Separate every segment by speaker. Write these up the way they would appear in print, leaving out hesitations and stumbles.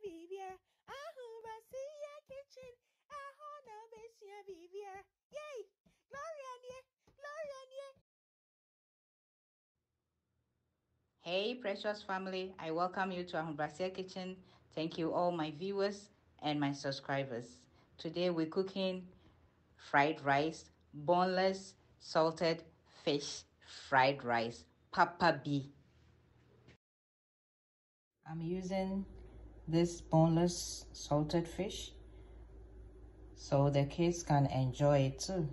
Speaker 1: Vivier. Ahurasia kitchen. Ahona Bessia Vivier. Yay! Gloria nie! Gloria nie!
Speaker 2: Hey precious family, I welcome you to Ahurasia Kitchen. Thank you all my viewers and my subscribers. Today we're cooking fried rice, boneless salted fish fried rice, Papa B. I'm using this boneless salted fish so the kids can enjoy it too.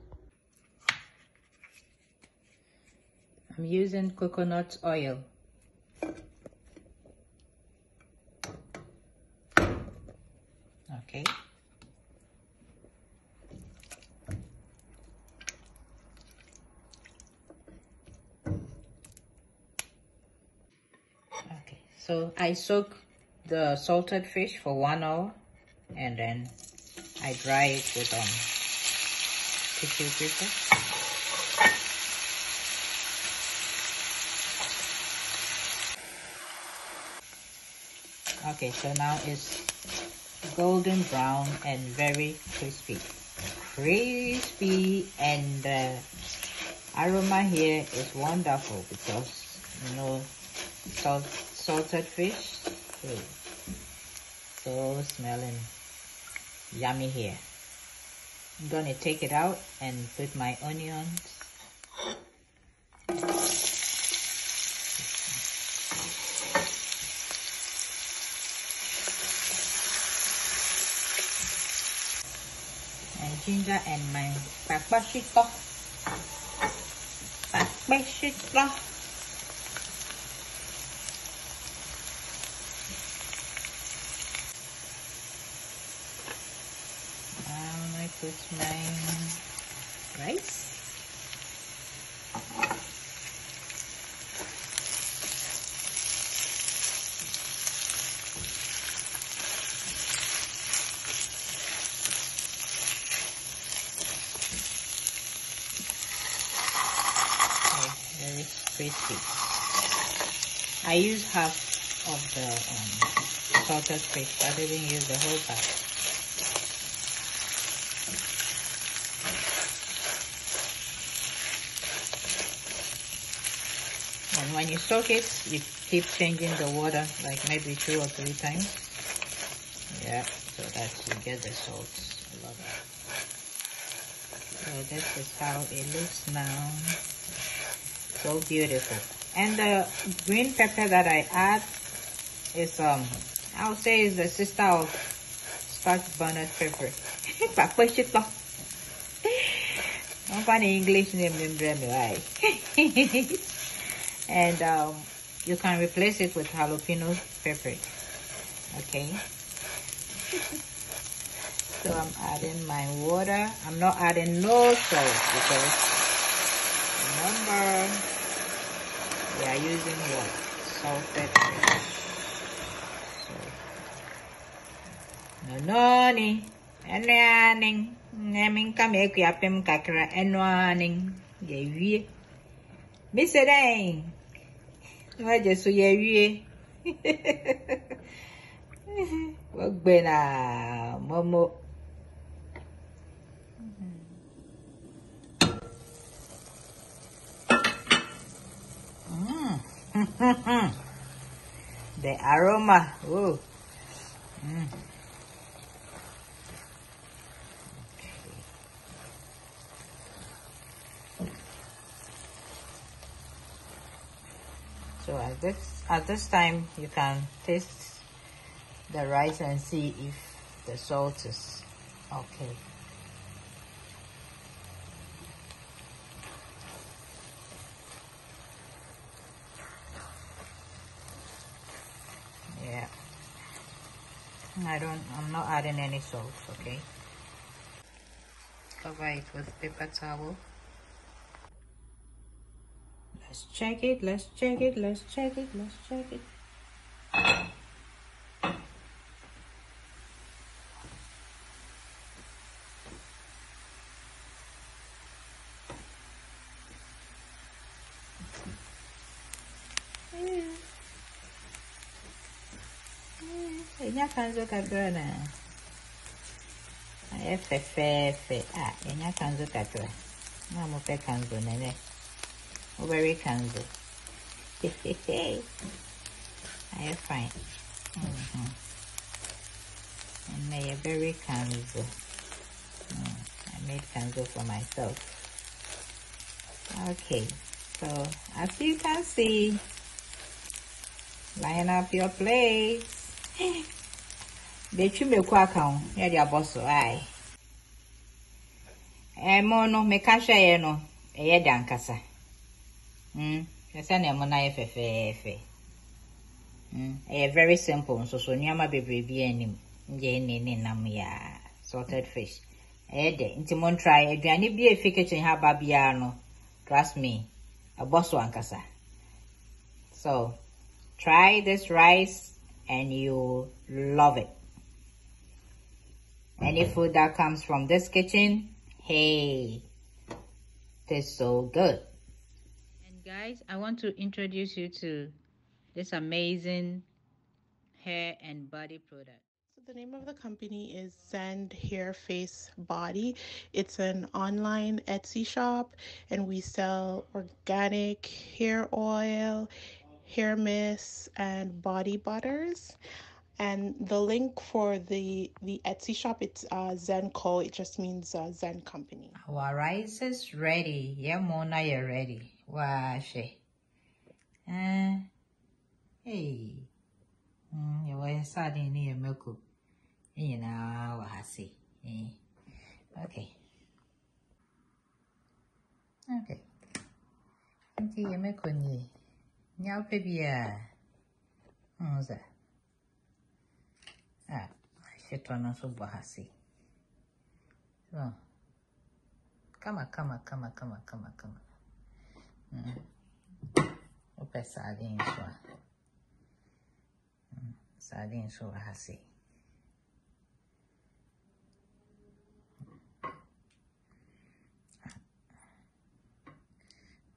Speaker 2: I'm using coconut oil. Okay. Okay, so I soak the salted fish for 1 hour and then I dry it with tissue paper. Okay, so now it's golden brown and very crispy. And the aroma here is wonderful because salted fish. So smelling yummy here. I'm gonna take it out and put my onions. And ginger and my pepper shito. I put my rice. Very crispy. I use half of the salted fish. I didn't use the whole bag. And when you soak it, you keep changing the water, like maybe 2 or 3 times. Yeah, so that you get the salt. I love it. So this is how it looks now. So beautiful. And the green pepper that I add is I would say is the sister of Scotch bonnet pepper. Papa Shito. I'm funny English name right? And you can replace it with jalapeno pepper. Okay. So I'm adding my water. I'm not adding no salt because remember we are using what? Salted fish. So, no ni. Enuaning. Naming kame kuyapem kakra enuaning. Ye Mr. Dang. I just so ye. Wag bena momo. The aroma. Oh. So at this time you can taste the rice and see if the salt is okay. Yeah. I'm not adding any salt, okay? Cover it with paper towel. Let's check it. Enya kanzo kakra na. Fe. Enya kanzo kakra. Na mo pe kanzo nene. Very kanzo. I fine. And I very kanzo. I made kanzo for myself. Okay, so as you can see, line up your plates. They chew me quack on. Yeah, the boss. Aye. Mono me kasha no. Eh, dankasa. Yes, I am na fe. Very simple. So nyama baby any. Jenny nam ya salted fish. Intimon try. Aduane bi efi kitchen ha babia no. Trust me. A boss wankasa. So try this rice and you love it. Any food that comes from this kitchen, hey, tastes so good. And guys, I want to introduce you to this amazing hair and body product.
Speaker 1: So the name of the company is Zen Hair Face Body. It's an online Etsy shop, and we sell organic hair oil, hair mist, and body butters. And the link for the Etsy shop, it's Zen Co. It just means Zen Company.
Speaker 2: Our rice is ready. Yeah, Mona, you're ready. Wash. Hey. You were sardine near milk. You know, I see. Okay. Okay, you make on ye. Now, baby, what's that? Shito no so bahasi. So, come on. Open sardine so. Sardine so bahasi.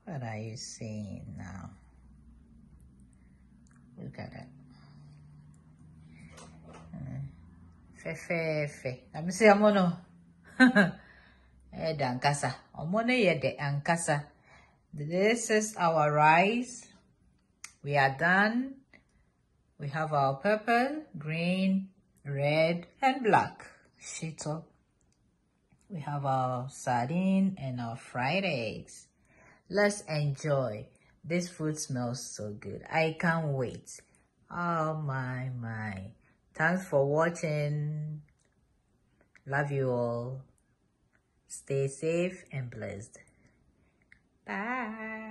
Speaker 2: What are you saying now? Look at that. Fe. I'm saying, Amono. The ankasa. Omono ye de ankasa. This is our rice. We are done. We have our purple, green, red, and black Shito. We have our sardine and our fried eggs. Let's enjoy. This food smells so good. I can't wait. Oh my. Thanks for watching. Love you all. Stay safe and blessed. Bye.